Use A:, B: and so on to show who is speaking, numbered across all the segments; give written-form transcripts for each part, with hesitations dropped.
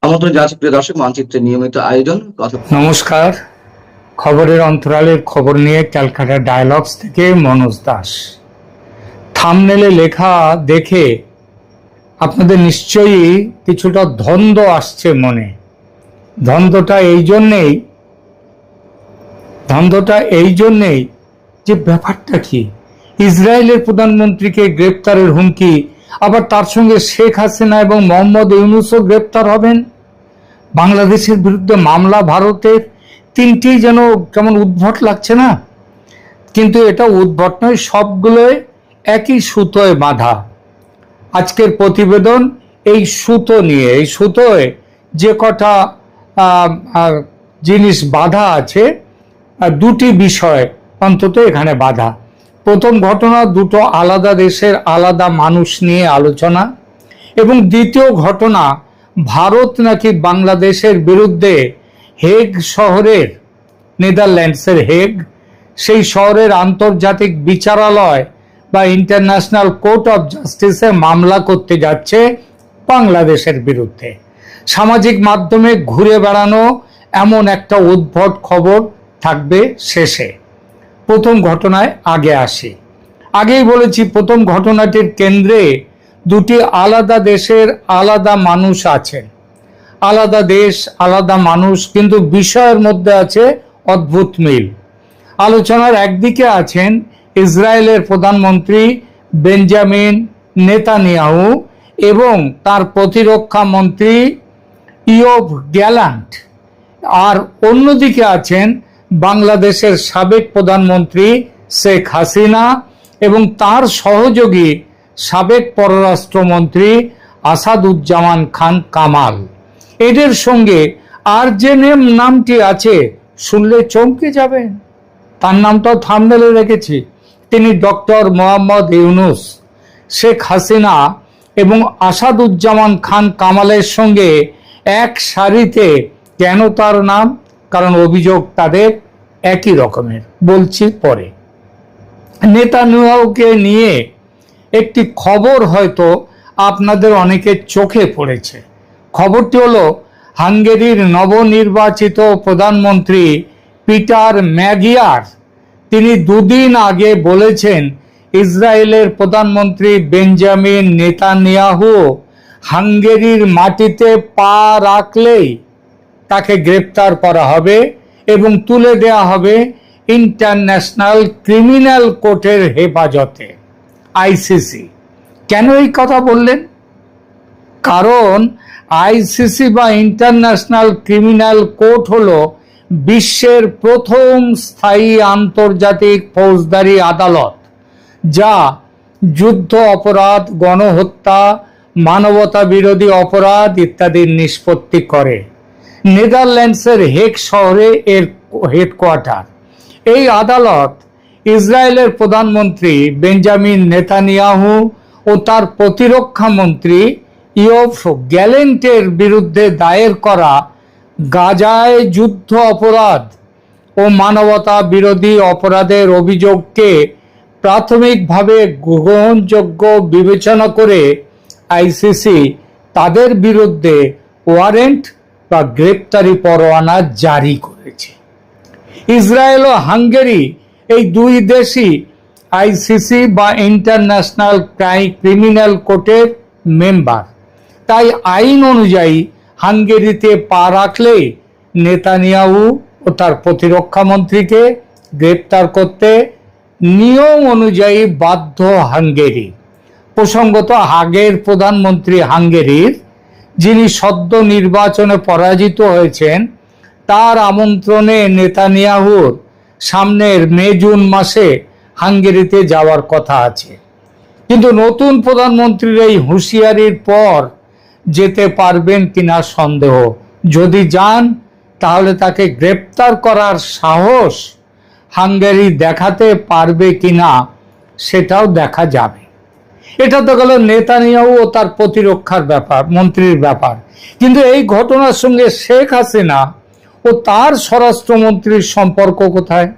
A: আমন্ত্রণ জানাচ্ছি প্রিয় দর্শক, মানচিত্রের নিয়মিত আয়োজন কথা।
B: নমস্কার, খবরের অন্তরালের খবর নিয়ে ক্যালকাটা ডায়ালগস থেকে মনোজ দাস। থাম্বনেলে লেখা দেখে আপনাদের নিশ্চয়ই কিছুটা দ্বন্দ্ব আসছে মনে। দ্বন্দ্বটা এই জন্যেই যে ব্যাপারটা কি, ইসরায়েলের প্রধানমন্ত্রীকে গ্রেপ্তারের হুমকি, আবার তার সঙ্গে শেখ হাসিনা এবং মোহাম্মদ ইউনূসও গ্রেপ্তার হবেন। বাংলাদেশের বিরুদ্ধে মামলা ভারতের, তিনটি যেন কেমন উদ্ভট লাগছে না? কিন্তু এটা উদ্ভট নয়, সবগুলোই একই সুতোয় বাঁধা। আজকের প্রতিবেদন এই সুতো নিয়ে, এই সুতোয় যে কটা জিনিস বাঁধা আছে, দুটি বিষয় অন্তত এখানে বাঁধা। প্রথম ঘটনা, দুটো আলাদা দেশের আলাদা মানুষ নিয়ে আলোচনা, এবং দ্বিতীয় ঘটনা, ভারত নাকি বাংলাদেশের বিরুদ্ধে হেগ শহরের, নেদারল্যান্ডসের হেগ, সেই শহরের আন্তর্জাতিক বিচারালয় বা ইন্টারন্যাশনাল কোর্ট অফ জাস্টিসে মামলা করতে যাচ্ছে বাংলাদেশের বিরুদ্ধে। সামাজিক মাধ্যমে ঘুরে বেড়ানো এমন একটা উদ্ভট খবর থাকবে শেষে। প্রথম ঘটনায় আগে আসি। আগেই বলেছি, প্রথম ঘটনাটির কেন্দ্রে দুটি আলাদা দেশের আলাদা মানুষ আছেন। আলাদা দেশ, আলাদা মানুষ, কিন্তু বিষয়ের মধ্যে আছে অদ্ভুত মিল। আলোচনার একদিকে আছেন ইসরায়েলের প্রধানমন্ত্রী বেঞ্জামিন নেতানিয়াহু এবং তার প্রতিরক্ষা মন্ত্রী ইয়োভ গ্যালান্ট, আর অন্যদিকে আছেন বাংলাদেশের সাবেক প্রধানমন্ত্রী শেখ হাসিনা এবং তার সহযোগী সাবেক পররাষ্ট্রমন্ত্রী আসাদুজ্জামান খান কামাল। এদের সঙ্গে আর যে নামটি আছে, শুনলে চমকে যাবেন, তার নামটাও থাম্বনেলে রেখেছি। তিনি ডক্টর মোহাম্মদ ইউনূস। শেখ হাসিনা এবং আসাদুজ্জামান খান কামালের সঙ্গে এক সারিতে কেন তার নাম? কারণ অভিযোগ তাদের একই রকমের, বলছি পরে। নেতানিয়াহুকে নিয়ে একটি খবর হয়তো আপনাদের অনেকের চোখে পড়েছে। খবরটি হলো, হাঙ্গেরির নবনির্বাচিত প্রধানমন্ত্রী পিটার ম্যাগিয়ার, তিনি দুদিন আগে বলেছেন ইসরায়েলের প্রধানমন্ত্রী বেঞ্জামিন নেতানিয়াহু হাঙ্গেরির মাটিতে পা রাখলেই তাকে গ্রেপ্তার করা হবে এবং তুলে দেয়া হবে ইন্টারন্যাশনাল ক্রিমিনাল কোর্টের হেফাজতে, আইসিসি। কেন এই কথা বললেন? কারণ আইসিসি বা ইন্টারন্যাশনাল ক্রিমিনাল কোর্ট হলো বিশ্বের প্রথম স্থায়ী আন্তর্জাতিক ফৌজদারি আদালত, যা যুদ্ধ অপরাধ, গণহত্যা, মানবতা বিরোধী অপরাধ ইত্যাদির নিষ্পত্তি করে। নেদারল্যান্ডসের হেগ শহরে এর হেডকোয়ার্টার। এই আদালত ইসরায়েলের প্রধানমন্ত্রী বেঞ্জামিন নেতানিয়াহু ও তার প্রতিরক্ষা মন্ত্রী ইয়োভ গ্যালেন্টের বিরুদ্ধে দায়ের করা গাজায় যুদ্ধ অপরাধ ও মানবতা বিরোধী অপরাধের অভিযোগকে প্রাথমিকভাবে গ্রহণযোগ্য বিবেচনা করে আইসিসি তাদের বিরুদ্ধে ওয়ারেন্ট বা গ্রেপ্তারি পরোয়ানা জারি করেছে। ইসরায়েল ও হাঙ্গেরি, এই দুই দেশই আইসিসি বা ইন্টারন্যাশনাল ক্রিমিনাল কোর্টের মেম্বার। তাই আইন অনুযায়ী হাঙ্গেরিতে পা রাখলে নেতানিয়াহু ও তার প্রতিরক্ষা মন্ত্রীকে গ্রেপ্তার করতে নিয়ম অনুযায়ী বাধ্য হাঙ্গেরি। প্রসঙ্গত, আগের প্রধানমন্ত্রী হাঙ্গেরির, যিনি সদ্য নির্বাচনে পরাজিত হয়েছেন, তার আমন্ত্রণে নেতানিয়াহুর সামনের মে-জুন মাসে হাঙ্গেরিতে যাওয়ার কথা আছে। কিন্তু নতুন প্রধানমন্ত্রীর এই হুঁশিয়ারির পর যেতে পারবেন কিনা সন্দেহ। যদি যান, তাহলে তাকে গ্রেপ্তার করার সাহস হাঙ্গেরি দেখাতে পারবে কিনা সেটাও দেখা যাবে। এটা তো গেল নেতানিয়াহু ও তার প্রতিরক্ষার ব্যাপার, মন্ত্রীর ব্যাপার। কিন্তু এই ঘটনার সঙ্গে শেখ হাসিনা ও তার স্বরাষ্ট্রমন্ত্রীর সম্পর্ক কোথায়?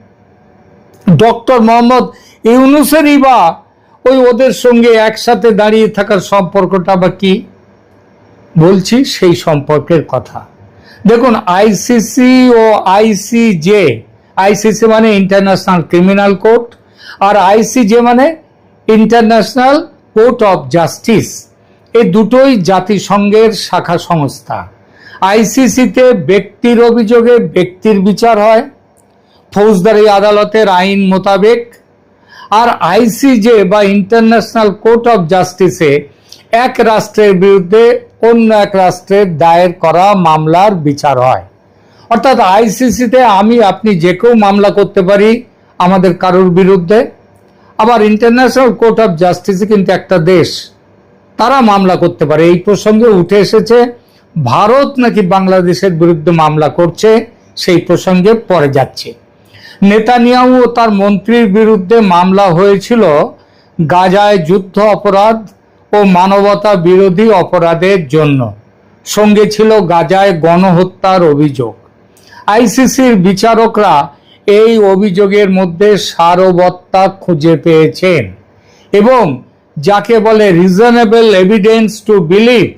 B: ডক্টর মোহাম্মদ ইউনূসেরই বা ওদের সঙ্গে একসাথে দাঁড়িয়ে থাকার সম্পর্কটা বা কি? বলছি সেই সম্পর্কের কথা। দেখুন, আইসিসি ও আইসিজে, আইসিসি মানে ইন্টারন্যাশনাল ক্রিমিনাল কোর্ট, আর আইসিজে মানে ইন্টারন্যাশনাল কোর্ট অফ জাস্টিস। এই দুটোই জাতিসংঘের শাখা সংস্থা। আইসিসিতে ব্যক্তির অভিযোগে ব্যক্তির বিচার হয় ফৌজদারি আদালতের আইন মোতাবেক, আর আইসিজে বা ইন্টারন্যাশনাল কোর্ট অফ জাস্টিসে এক রাষ্ট্রের বিরুদ্ধে অন্য এক রাষ্ট্রের দায়ের করা মামলার বিচার হয়। অর্থাৎ আইসিসিতে আমি আপনি যে কেউ মামলা করতে পারি আমাদের কারোর বিরুদ্ধে, আবার ইন্টারন্যাশনাল কোর্ট অফ জাস্টিসে কিন্তু একটা দেশ, তারা মামলা করতে পারে। এই প্রসঙ্গে উঠে এসেছে ভারত নাকি বাংলাদেশের বিরুদ্ধে মামলা করছে, সেই প্রসঙ্গে পরে যাচ্ছে। নেতানিয়াহু ও তার মন্ত্রীর বিরুদ্ধে মামলা হয়েছিল গাজায় যুদ্ধ অপরাধ ও মানবতা বিরোধী অপরাধের জন্য, সঙ্গে ছিল গাজায় গণহত্যার অভিযোগ। আইসিসির বিচারকরা এই অভিযোগের মধ্যে সারবত্তা খুঁজে পেয়েছেন এবং যাকে বলে রিজনেবল এভিডেন্স টু বিলিভ,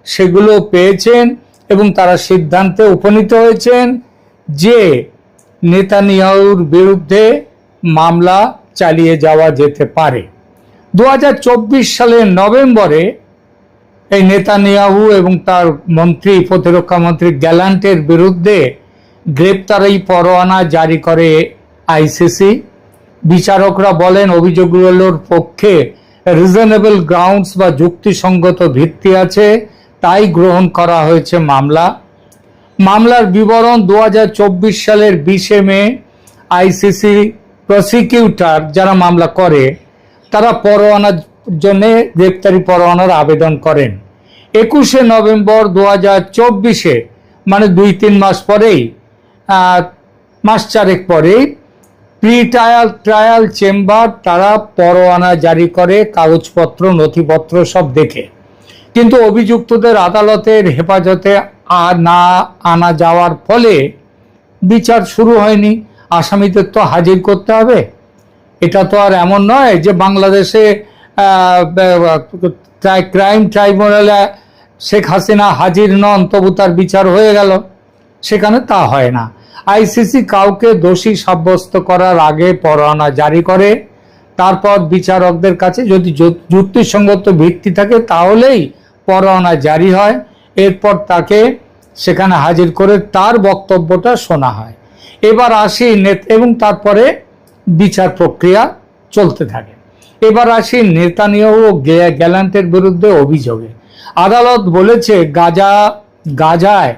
B: সেগুলো পেয়েছেন এবং তারা সিদ্ধান্তে উপনীত হয়েছেন যে নেতানিয়াহুর বিরুদ্ধে মামলা চালিয়ে যাওয়া যেতে পারে। 2024 সালের নভেম্বরে এই নেতানিয়াহু এবং তার মন্ত্রী, প্রতিরক্ষা মন্ত্রী গ্যালান্টের বিরুদ্ধে গ্রেপ্তারি পরোয়ানা জারি করে আইসিসি। বিচারকরা বলেন অভিযোগগুলোর পক্ষে রিজনেবল গ্রাউন্ডস বা যুক্তিসঙ্গত ভিত্তি আছে, তাই গ্রহণ করা হয়েছে মামলা। মামলার বিবরণ 2024 সালের 20 মে আইসিসি প্রসিকিউটর যারা মামলা করে তারা পরোয়ানার জন্য গ্রেপ্তারি পরোয়ানার আবেদন করেন। 21 নভেম্বর 2024, মানে 2-3 মাস পরেই, মাস চারেক পরেই প্রি ট্রায়াল চেম্বার তারা পরোয়ানা জারি করে কাগজপত্র নথিপত্র সব দেখে। কিন্তু অভিযুক্তদের আদালতের হেফাজতে না আনা যাওয়ার ফলে বিচার শুরু হয়নি। আসামিদের তো হাজির করতে হবে। এটা তো আর এমন নয় যে বাংলাদেশে ক্রাইম ট্রাইব্যুনালে শেখ হাসিনা হাজির নন তবু তার বিচার হয়ে গেল, সেখানে তা হয় না। আইসিসি কাউকে দোষী সাব্যস্ত করার আগে পরোয়ানা জারি করে, তারপর বিচারকদের কাছে যদি যুক্তিসঙ্গত ভিত্তি থাকে তাহলেই পরোয়ানা জারি হয়। এরপর তাকে সেখানে হাজির করে তার বক্তব্যটা শোনা হয়। এবার আসি এবং তারপরে বিচার প্রক্রিয়া চলতে থাকে। এবার আসি নেতানিয়াহু ও গ্যালান্টের বিরুদ্ধে অভিযোগে। আদালত বলেছে গাজায়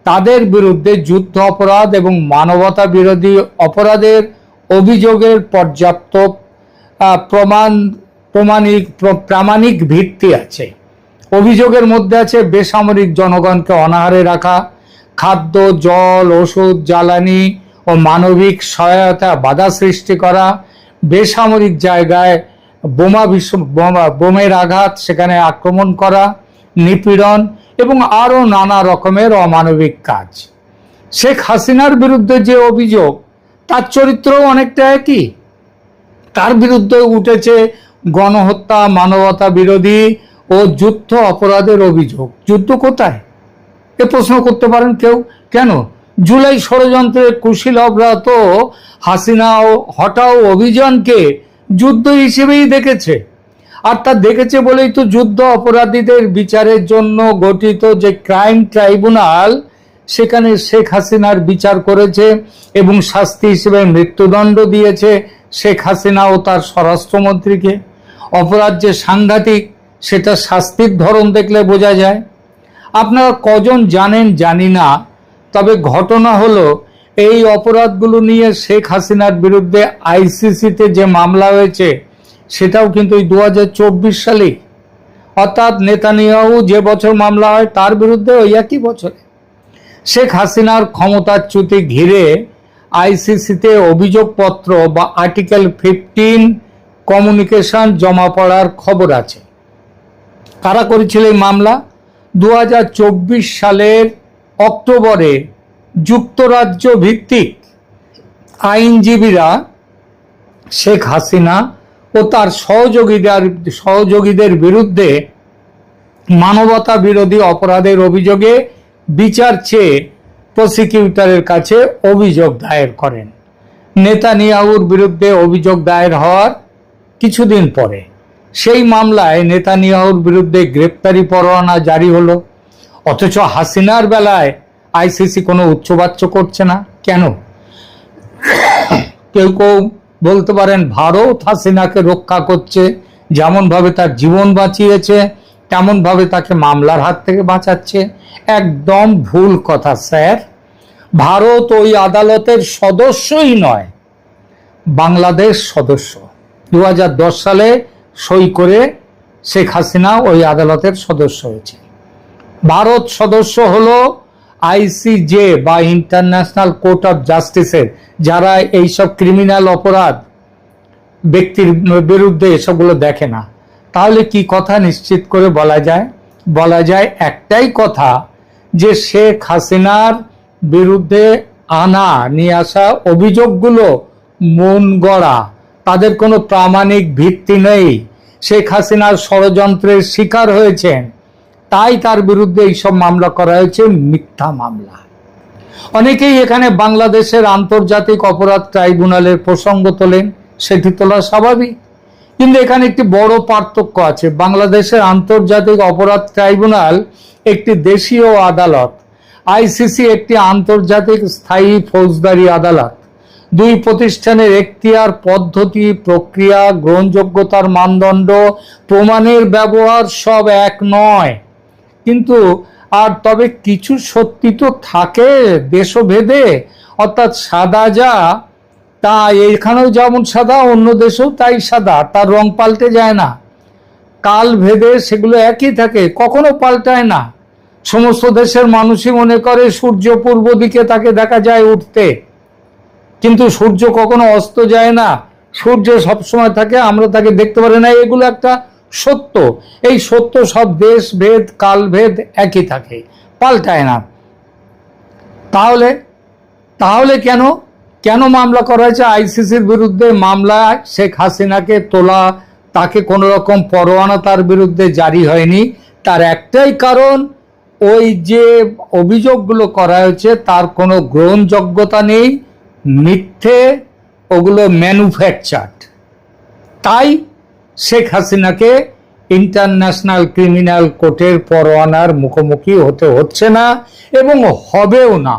B: তাদের বিরুদ্ধে যুদ্ধ অপরাধ এবং মানবতা বিরোধী অপরাধের অভিযোগের পর্যাপ্ত প্রামাণিক ভিত্তি আছে। অভিযোগের মধ্যে আছে বেসামরিক জনগণকে অনাহারে রাখা, খাদ্য, জল, ওষুধ, জ্বালানি ও মানবিক সহায়তা বাধা সৃষ্টি করা, বেসামরিক জায়গায় বোমের আঘাত, সেখানে আক্রমণ করা, নিপীড়ন এবং আরও নানা রকমের অমানবিক কাজ। শেখ হাসিনার বিরুদ্ধে যে অভিযোগ তার চরিত্রও অনেকটা একই। তার বিরুদ্ধে উঠেছে গণহত্যা, মানবতা বিরোধী ও যুদ্ধ অপরাধের অভিযোগ। যুদ্ধ কোথায় এ প্রশ্ন করতে পারেন কেউ। কেন? জুলাই ষড়যন্ত্রে কুশীলভরা তো হাসিনা ও হটাও অভিযানকে যুদ্ধ হিসেবেই দেখেছে, আর তা দেখেছে বলেই তো যুদ্ধ অপরাধীদের বিচারের জন্য গঠিত যে ক্রাইম ট্রাইব্যুনাল, সেখানে শেখ হাসিনার বিচার করেছে এবং শাস্তি হিসেবে মৃত্যুদণ্ড দিয়েছে শেখ হাসিনা ও তার স্বরাষ্ট্রমন্ত্রীকে। অপরাধ যে সাংঘাতিক সেটা শাস্তির ধরন দেখলে বোঝা যায়। আপনারা কজন জানেন জানি না, তবে ঘটনা হলো এই অপরাধগুলো নিয়ে শেখ হাসিনার বিরুদ্ধে আইসিসিতে যে মামলা হয়েছে সেটাও কিন্তু 2024 সালেই, অর্থাৎ নেতানিয়াহু যে বছর মামলা হয় তার বিরুদ্ধে ওই একই বছরে। শেখ হাসিনার ক্ষমতাচ্যুতি ঘিরে আইসিসিতে অভিযোগপত্র বা আর্টিকেল 15 কমিউনিকেশন জমা পড়ার খবর আছে। কারা করেছিল এই মামলা? 2024 সালের অক্টোবরে যুক্তরাজ্য ভিত্তিক আইনজীবীরা শেখ হাসিনা ও তার সহযোগীদের বিরুদ্ধে মানবতা বিরোধী অপরাধের অভিযোগে বিচার চেয়ে প্রসিকিউটরের কাছে অভিযোগ দায়ের করেন। নেতানিয়াহুর বিরুদ্ধে অভিযোগ দায়ের হওয়ার কিছুদিন পরে সেই মামলায় নেতানিয়াহুর বিরুদ্ধে গ্রেপ্তারি পরোয়ানা জারি হলো। অথচ হাসিনার বেলায় আইসিসি কোনো উচ্চবাচ্য করছে না কেন? কেউ কেউ বলতে পারেন ভারত হাসিনাকে রক্ষা করছে, যেমন ভাবে তার জীবন বাঁচিয়েছে তেমন ভাবে তাকে মামলার হাত থেকে বাঁচাচ্ছে। একদম ভুল কথা স্যার। ভারত ওই আদালতের সদস্যই নয়, বাংলাদেশ সদস্য। 2010 সালে সই করে শেখ হাসিনা ওই আদালতের সদস্য হয়েছে। ভারত সদস্য হলো আইসিজে বা ইন্টারন্যাশনাল কোর্ট অফ জাস্টিসের, যারা এইসব ক্রিমিনাল অপরাধ ব্যক্তির বিরুদ্ধে এসবগুলো দেখে না। তাহলে কি কথা নিশ্চিত করে বলা যায়? বলা যায় একটাই কথা, যে শেখ হাসিনার বিরুদ্ধে নিয়ে আসা অভিযোগগুলো মন গড়া, তাদের কোনো প্রামাণিক ভিত্তি নেই। শেখ হাসিনার ষড়যন্ত্রের শিকার হয়েছেন, তাই তার বিরুদ্ধে এইসব মামলা করা হয়েছে, মিথ্যা মামলা। অনেকেই এখানে বাংলাদেশের আন্তর্জাতিক অপরাধ ট্রাইব্যুনালের প্রসঙ্গ তোলেন, সেটি তোলা স্বাভাবিক, কিন্তু এখানে একটি বড় পার্থক্য আছে। বাংলাদেশের আন্তর্জাতিক অপরাধ ট্রাইব্যুনাল একটি দেশীয় আদালত, আইসিসি একটি আন্তর্জাতিক স্থায়ী ফৌজদারি আদালত। দুই প্রতিষ্ঠানের এখতিয়ার, পদ্ধতি, প্রক্রিয়া, গ্রহণযোগ্যতার মানদণ্ড, প্রমাণের ব্যবহার সব এক নয়। কিন্তু তবে কিছু সত্যি তো থাকে দেশভেদে, অর্থাৎ সাদা যা তা এখানেও যেমন সাদা, অন্য দেশেও তাই সাদা, তার রং পাল্টে যায় না। কাল ভেদে সেগুলো একই থাকে, কখনো পাল্টায় না। সমস্ত দেশের মানুষই মনে করে সূর্য পূর্ব দিকে তাকে দেখা যায় উঠতে, কিন্তু সূর্য কখনো অস্ত যায় না, সূর্য সবসময় থাকে, আমরা তাকে দেখতে পারি না। এগুলো একটা সত্য। এই সত্য সব দেশ ভেদ কাল ভেদ একই থাকে, পাল্টায় না। তাহলে কেন মামলা করা হয়েছে আইসিসির বিরুদ্ধে? মামলা শেখ হাসিনাকে তোলা, তাকে কোনো রকম পরোয়ানা তার বিরুদ্ধে জারি হয়নি। তার একটাই কারণ, ওই যে অভিযোগগুলো করা হয়েছে তার কোনো গ্রহণযোগ্যতা নেই, মিথ্যে, ওগুলো ম্যানুফ্যাকচার্ড। তাই শেখ হাসিনাকে ইন্টারন্যাশনাল ক্রিমিনাল কোর্টের পরোয়ানার মুখোমুখি হতে হচ্ছে না এবং হবেও না,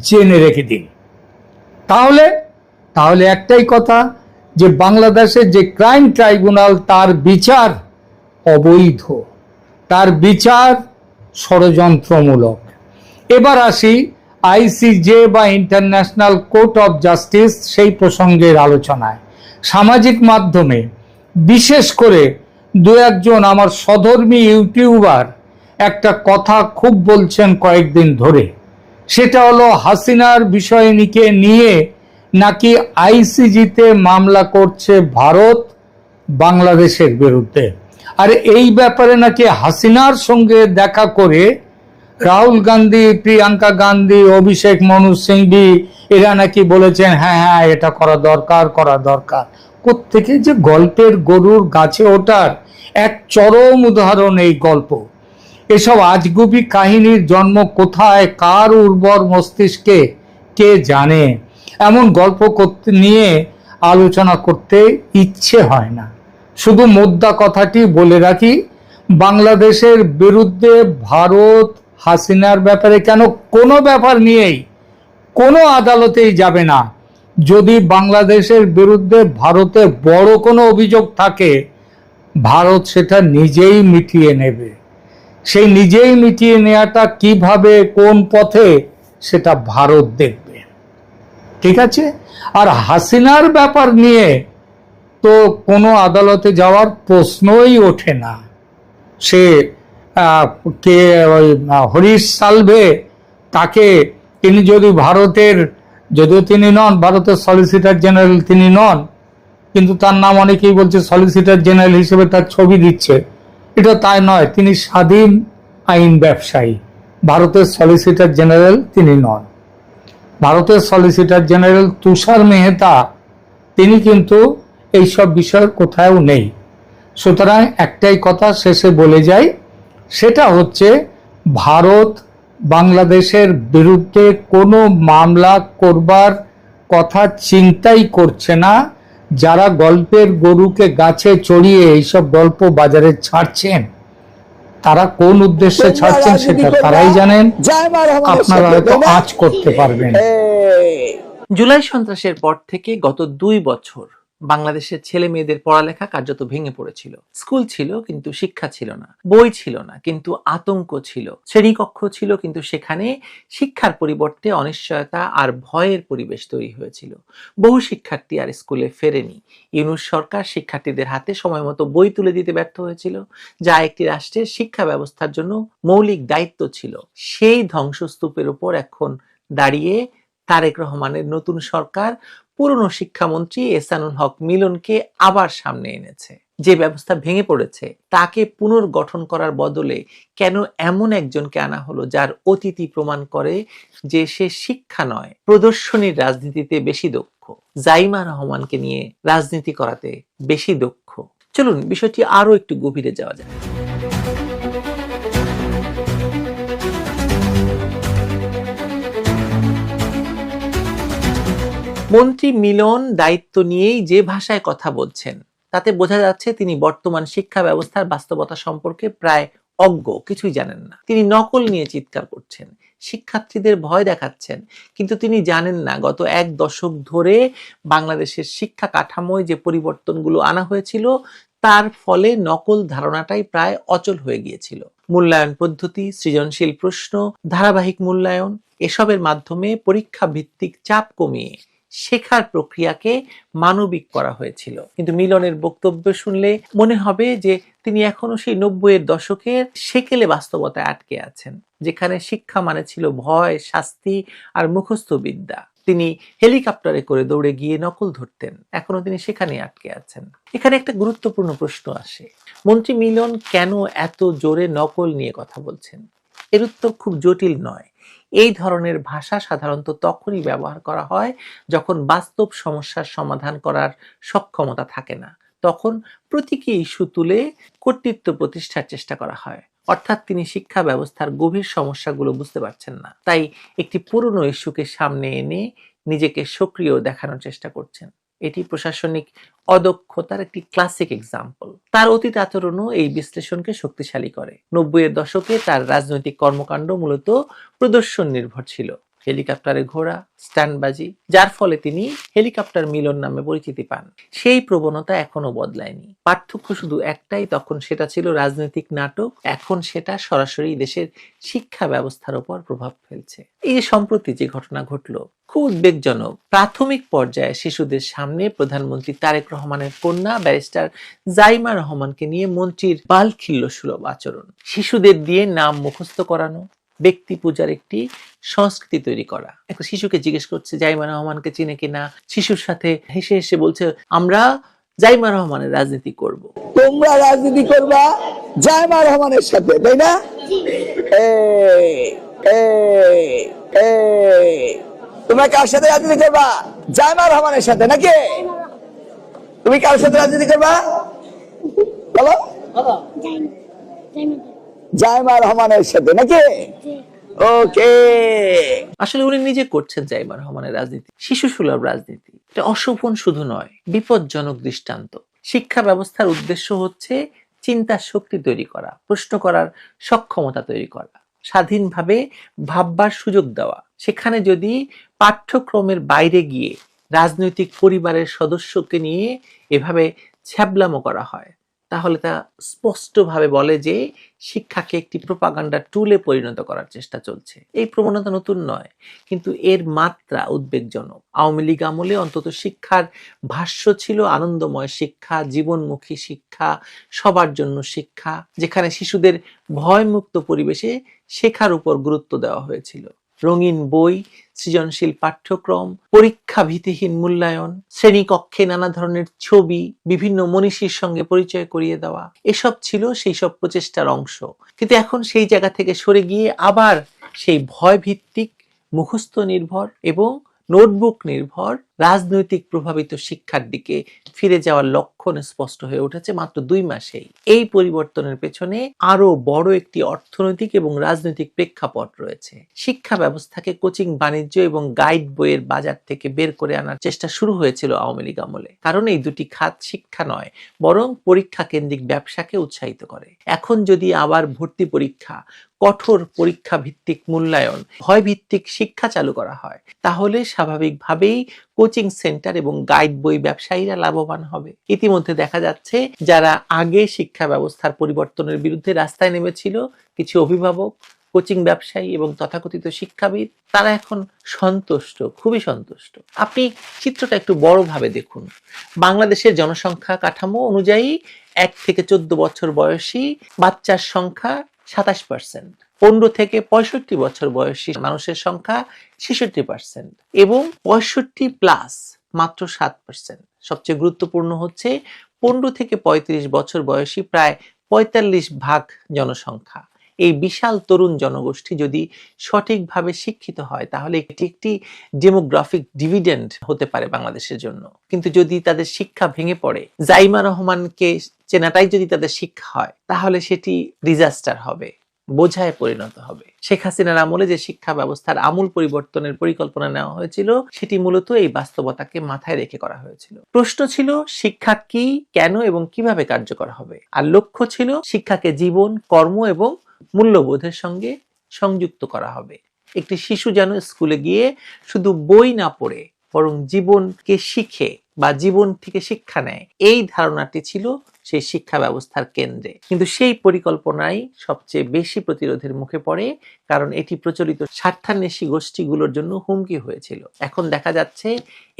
B: জেনে রেখে দিন। তাহলে একটাই কথা, যে বাংলাদেশের যে ক্রাইম ট্রাইব্যুনাল, তার বিচার অবৈধ, তার বিচার ষড়যন্ত্রমূলক। এবার আসি আইসিজে বা ইন্টারন্যাশনাল কোর্ট অফ জাস্টিস, সেই প্রসঙ্গের আলোচনায়। সামাজিক মাধ্যমে বিশেষ করে দু একজন আমার সধর্মী ইউটিউবার একটা কথা খুব বলছেন কয়েকদিন ধরে, সেটা হলো হাসিনার বিষয়টিকে নিয়ে নাকি আইসিজিতে মামলা করছে ভারত বাংলাদেশের বিরুদ্ধে। আর এই ব্যাপারে নাকি হাসিনার সঙ্গে দেখা করে রাহুল গান্ধী, প্রিয়াঙ্কা গান্ধী, অভিষেক মনু সিংভি এরা নাকি বলেছেন হ্যাঁ এটা করা দরকার। কোত্থেকে যে গল্পের গরুর গাছে ওঠার এক চরম উদাহরণ এই গল্প। এসব আজগুবি কাহিনীর জন্ম কোথায়, কার উর্বর মস্তিষ্কে, কে জানে। এমন গল্প নিয়ে আলোচনা করতে ইচ্ছে হয় না। শুধু মোদ্দা কথাটি বলে রাখি, বাংলাদেশের বিরুদ্ধে ভারত হাসিনার ব্যাপারে কেন কোনো ব্যাপার নিয়েই কোনো আদালতেই যাবে না। যদি বাংলাদেশের বিরুদ্ধে ভারতে বড় কোনো অভিযোগ থাকে, ভারত সেটা নিজেই মিটিয়ে নেবে। সেই নিজেই মিটিয়ে নেওয়াটা কিভাবে, কোন পথে, সেটা ভারত দেখবে। ঠিক আছে? আর হাসিনার ব্যাপার নিয়ে তো কোনো আদালতে যাওয়ার প্রশ্নই ওঠে না। সে কে হরিশ সালভে, তাকে তিনি যদি ভারতের, যদিও তিনি নন ভারতের সলিসিটর জেনারেল, তিনি নন, কিন্তু তার নাম অনেকেই বলছে সলিসিটর জেনারেল হিসেবে তার ছবি দিচ্ছে। এটা তাই নয়, তিনি স্বাধীন আইন ব্যবসায়ী। ভারতের সলিসিটর জেনারেল তিনি নন। ভারতের সলিসিটর জেনারেল তুষার মেহতা, তিনি কিন্তু এইসব বিষয়ের কোথাও নেই। সুতরাং একটাই কথা শেষে বলে যাই, সেটা হচ্ছে ভারত বাংলাদেশের বিরুদ্ধে কোনো মামলা করবার কথা চিন্তাই করছে না। যারা গল্পের গরুকে গাছে চড়িয়ে এইসব গল্প বাজারে ছাড়ছেন, তারা কোন উদ্দেশ্যে ছাড়ছেন সেটা তারাই জানেন, আপনারা হয়তো আঁচ করতে পারবেন।
C: জুলাই সন্ত্রাসের পর থেকে গত 2 বছর বাংলাদেশের ছেলে মেয়েদের পড়ালেখা কার্যত ভেঙে পড়েছিল। স্কুল ছিল কিন্তু শিক্ষা ছিল না, বই ছিল না কিন্তু আতঙ্ক ছিল, শ্রেণীকক্ষ ছিল কিন্তু সেখানে শিক্ষার পরিবর্তে অনিশ্চয়তা আর ভয়ের পরিবেশ তৈরি হয়েছিল। বহু শিক্ষার্থী আর স্কুলে ফেরেনি। ইউনূস সরকার শিক্ষার্থীদের হাতে সময় মতো বই তুলে দিতে ব্যর্থ হয়েছিল, যা একটি রাষ্ট্রের শিক্ষা ব্যবস্থার জন্য মৌলিক দায়িত্ব ছিল। সেই ধ্বংসস্তূপের উপর এখন দাঁড়িয়ে তারেক রহমানের নতুন সরকার পুরনো শিক্ষামন্ত্রী এহসানুল হক মিলনকে আবার সামনে এনেছে। যে ব্যবস্থা ভেঙে পড়েছে তাকে পুনর্গঠন করার বদলে কেন এমন একজনকে আনা হলো যার অতীতই প্রমাণ করে যে সে শিক্ষা নয়, প্রদর্শনীর রাজনীতিতে বেশি দক্ষ, জাইমা রহমানকে নিয়ে রাজনীতি করাতে বেশি দক্ষ। চলুন বিষয়টি আরো একটু গভীরে যাওয়া যায়। মন্ত্রী মিলন দায়িত্ব নিয়েই যে ভাষায় কথা বলছেন তাতে বোঝা যাচ্ছে তিনি বর্তমান শিক্ষা ব্যবস্থার বাস্তবতা সম্পর্কে প্রায় অজ্ঞ, কিছুই জানেন না। তিনি নকল নিয়ে চিৎকার করছেন, শিক্ষার্থীদের ভয় দেখাচ্ছেন, কিন্তু তিনি জানেন না গত 1 দশক ধরে বাংলাদেশের শিক্ষা কাঠামোয় যে পরিবর্তনগুলো আনা হয়েছিল তার ফলে নকল ধারণাটাই প্রায় অচল হয়ে গিয়েছিল। মূল্যায়ন পদ্ধতি, সৃজনশীল প্রশ্ন, ধারাবাহিক মূল্যায়ন, এসবের মাধ্যমে পরীক্ষা ভিত্তিক চাপ কমিয়ে শেখার প্রক্রিয়াকে মানবিক করা হয়েছিল। কিন্তু মিলনের বক্তব্য শুনলে মনে হবে যে তিনি এখনো সেই 90-এর দশকের সেকেলে বাস্তবতায় আটকে আছেন, যেখানে শিক্ষা মানে ছিল ভয়, শাস্তি আর মুখস্থ বিদ্যা। তিনি হেলিকপ্টারে করে দৌড়ে গিয়ে নকল ধরতেন, এখনো তিনি সেখানে আটকে আছেন। এখানে একটা গুরুত্বপূর্ণ প্রশ্ন আসে, মন্ত্রী মিলন কেন এত জোরে নকল নিয়ে কথা বলছেন? এর উত্তর খুব জটিল নয়। এই ধরনের ভাষা সাধারণত তখনই ব্যবহার করা হয় যখন বাস্তব সমস্যার সমাধান করার সক্ষমতা থাকে না, তখন প্রতীকী ইস্যু তুলে কর্তৃত্ব প্রতিষ্ঠার চেষ্টা করা হয়। অর্থাৎ তিনি শিক্ষা ব্যবস্থার গভীর সমস্যাগুলো বুঝতে পারছেন না, তাই একটি পুরনো ইস্যুকে সামনে এনে নিজেকে সক্রিয় দেখানোর চেষ্টা করছেন। এটি প্রশাসনিক অদক্ষতার একটি ক্লাসিক এক্সাম্পল। তার অতীত আচরণও এই বিশ্লেষণকে শক্তিশালী করে। 90-এর দশকে তার রাজনৈতিক কর্মকাণ্ড মূলত প্রদর্শন নির্ভর ছিল, হেলিকপ্টারে ঘোড়া, স্ট্যান্ডবাজি, যার ফলে তিনি হেলিকপ্টার মিলন নামে পরিচিতি পান। সেই প্রবণতা এখনো বদলায়নি। পার্থক্য শুধু একটাই, তখন সেটা ছিল রাজনৈতিক নাটক, এখন সেটা সরাসরি দেশের শিক্ষা ব্যবস্থার উপর প্রভাব ফেলছে। এই যে সম্প্রতি যে ঘটনা ঘটলো খুব উদ্বেগজনক। প্রাথমিক পর্যায়ে শিশুদের সামনে প্রধানমন্ত্রী তারেক রহমানের কন্যা ব্যারিস্টার জাইমা রহমানকে নিয়ে মন্ত্রীর বালখিল্য সুলভ আচরণ, শিশুদের দিয়ে নাম মুখস্থ করানো, ব্যক্তি পূজার একটি সংস্কৃতি তৈরি করা। একটা শিশুকে জিজ্ঞেস করছে জাইমা রহমানকে চিনে কিনা, শিশুর সাথে হেসে হেসে বলছে আমরা জাইমা রহমানের রাজনীতি করব।
D: তোমরা রাজনীতি করবা জাইমা রহমানের সাথে, তাই না? তোমরা কার সাথে রাজনীতি করবা? জাইমা রহমানের সাথে নাকি? তুমি কার সাথে রাজনীতি করবা বলো? জাইমা রহমানের সাথে নাকি? ওকে।
C: আসলে উনি নিজে করছেন জাইমা রহমানের রাজনীতি, শিশু সুলভ রাজনীতি। এটা অশোভন শুধু নয়, বিপজ্জনক দৃষ্টান্ত। শিক্ষা ব্যবস্থার উদ্দেশ্য হচ্ছে চিন্তার শক্তি তৈরি করা, প্রশ্ন করার সক্ষমতা তৈরি করা, স্বাধীনভাবে ভাববার সুযোগ দেওয়া। সেখানে যদি পাঠ্যক্রমের বাইরে গিয়ে রাজনৈতিক পরিবারের সদস্যকে নিয়ে এভাবে ছ্যাবলামো করা হয়, তাহলে তা স্পষ্টভাবে বলে যে শিক্ষাকে একটি প্রোপাগান্ডা টুলে পরিণত করার চেষ্টা চলছে। এই প্রবণতা নতুন নয়, কিন্তু এর মাত্রা উদ্বেগজনক। আওয়ামী লীগ আমলে অন্তত শিক্ষার ভাষ্য ছিল আনন্দময় শিক্ষা, জীবনমুখী শিক্ষা, সবার জন্য শিক্ষা, যেখানে শিশুদের ভয়মুক্ত পরিবেশে শেখার উপর গুরুত্ব দেওয়া হয়েছিল। রঙিন বই, সৃজনশীল পাঠ্যক্রম, পরীক্ষা ভীতিহীন মূল্যায়ন, শ্রেণীকক্ষে নানা ধরনের ছবি, বিভিন্ন মনীষীর সঙ্গে পরিচয় করিয়ে দেওয়া, এসব ছিল সেই সব প্রচেষ্টার অংশ। কিন্তু এখন সেই জায়গা থেকে সরে গিয়ে আবার সেই ভয় ভিত্তিক, মুখস্থ নির্ভর এবং নোটবুক নির্ভর রাজনৈতিক প্রভাবিত শিক্ষার দিকে ফিরে যাওয়ার লক্ষণ স্পষ্ট হয়ে উঠেছে মাত্র 2 মাসেই। এই পরিবর্তনের পেছনে আরো বড় একটি অর্থনৈতিক এবং রাজনৈতিক প্রেক্ষাপট রয়েছে। শিক্ষা ব্যবস্থাকে কোচিং, বাণিজ্য এবং গাইড বইয়ের বাজার থেকে বের করে আনার চেষ্টা শুরু হয়েছিল আওয়ামী লীগ আমলে। কারণ এই দুটি খাত শিক্ষা নয়, বরং পরীক্ষা কেন্দ্রিক ব্যবসাকে উৎসাহিত করে। এখন যদি আবার ভর্তি পরীক্ষা, কঠোর পরীক্ষা ভিত্তিক মূল্যায়ন, ভয় ভিত্তিক শিক্ষা চালু করা হয়, তাহলে স্বাভাবিকভাবেই কোচিং সেন্টার এবং গাইড বই ব্যবসায়ীরা লাভবান হবে। ইতিমধ্যে দেখা যাচ্ছে যারা আগে শিক্ষা ব্যবস্থার পরিবর্তনের বিরুদ্ধে রাস্তায় নেমেছিল, কিছু অভিভাবক, কোচিং ব্যবসায়ী এবং তথাকথিত শিক্ষাবিদ, তারা এখন সন্তুষ্ট, খুবই সন্তুষ্ট। আপনি চিত্রটা একটু বড়ভাবে দেখুন। বাংলাদেশের জনসংখ্যা কাঠামো অনুযায়ী 1 থেকে 14 বছর বয়সী বাচ্চার সংখ্যা 27%, 15 থেকে 65 বছর বয়সী মানুষের সংখ্যা 66% এবং 65+ মাত্র 7%। সবচেয়ে গুরুত্বপূর্ণ হচ্ছে 15 থেকে 35 বছর বয়সী প্রায় 45% জনসংখ্যা। এই বিশাল তরুণ জনগোষ্ঠী যদি সঠিকভাবে শিক্ষিত হয়, তাহলে এটি একটি ডেমোগ্রাফিক ডিভিডেন্ড হতে পারে বাংলাদেশের জন্য। কিন্তু যদি তাদের শিক্ষা ভেঙে পড়ে, জাইমা রহমানকে চেনাটাই যদি তাদের শিক্ষা হয়, তাহলে সেটি ডিজাস্টার হবে, বোঝায় পরিণত হবে। শেখ হাসিনার আমলে যে শিক্ষা ব্যবস্থার আমূল পরিবর্তনের পরিকল্পনা নেওয়া হয়েছিল, সেটি মূলত এই বাস্তবতাকে মাথায় রেখে করা হয়েছিল। প্রশ্ন ছিল শিক্ষা কি, কেন এবং কিভাবে কার্যকর হবে, আর লক্ষ্য ছিল শিক্ষাকে জীবন, কর্ম এবং মূল্যবোধের সঙ্গে সংযুক্ত করা হবে। একটি শিশু যেন স্কুলে গিয়ে শুধু বই না পড়ে, বরং জীবনকে শিখে বা জীবন থেকে শিক্ষা নেয়, এই ধারণাটি ছিল সেই শিক্ষা ব্যবস্থার কেন্দ্রে। কিন্তু সেই পরিকল্পনাই সবচেয়ে বেশি প্রতিরোধের মুখে পড়ে, কারণ এটি প্রচলিত স্বার্থান্বেষী গোষ্ঠীগুলোর জন্য হুমকি হয়েছিল। এখন দেখা যাচ্ছে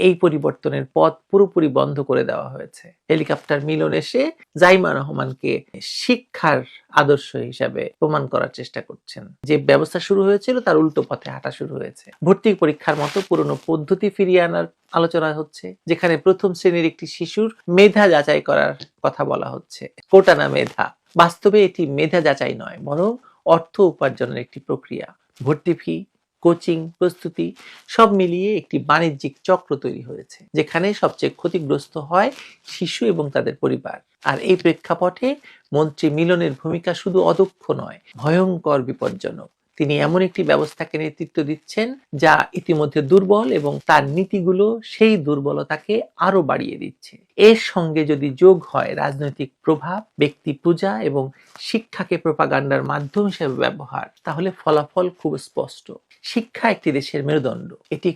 C: এই পরিবর্তনের পথ পুরোপুরি বন্ধ করে দেওয়া হয়েছে। হেলিকপ্টার মিলন এসে জাইমা রহমানকে শিক্ষার আদর্শ হিসাবে প্রমাণ করার চেষ্টা করছেন। যে ব্যবস্থা শুরু হয়েছিল তার উল্টো পথে হাঁটা শুরু হয়েছে। ভর্তি পরীক্ষার মতো পুরনো পদ্ধতি ফিরিয়ে আনার আলোচনা হচ্ছে, যেখানে প্রথম শ্রেণীর একটি শিশুর মেধা যাচাই করার কথা বলা হচ্ছে, কোটা না মেধা। বাস্তবে এটি মেধা যাচাই নয়, বরং অর্থ উপার্জনের একটি প্রক্রিয়া। ভর্তি ফি, কোচিং, প্রস্তুতি সব মিলিয়ে একটি বাণিজ্যিক চক্র তৈরি হয়েছে, যেখানে সবচেয়ে ক্ষতিগ্রস্ত হয় শিশু এবং তাদের পরিবার। আর এই প্রেক্ষাপটে মন্ত্রী মিলনের ভূমিকা শুধু অদক্ষ নয়, ভয়ঙ্কর বিপজ্জনক। তিনি এমন একটি ব্যবস্থাকে নেতৃত্ব দিচ্ছেন যা ইতিমধ্যে দুর্বল এবং তার নীতিগুলো সেই দুর্বলতাকে আরো বাড়িয়ে দিচ্ছে। এর সঙ্গে যদি যোগ হয় রাজনৈতিক প্রভাব, ব্যক্তি পূজা এবং শিক্ষাকে প্রোপাগান্ডার মাধ্যম হিসেবে ব্যবহার, তাহলে ফলাফল খুব স্পষ্ট। শিক্ষা একটি দেশের মেরুদণ্ড, এটি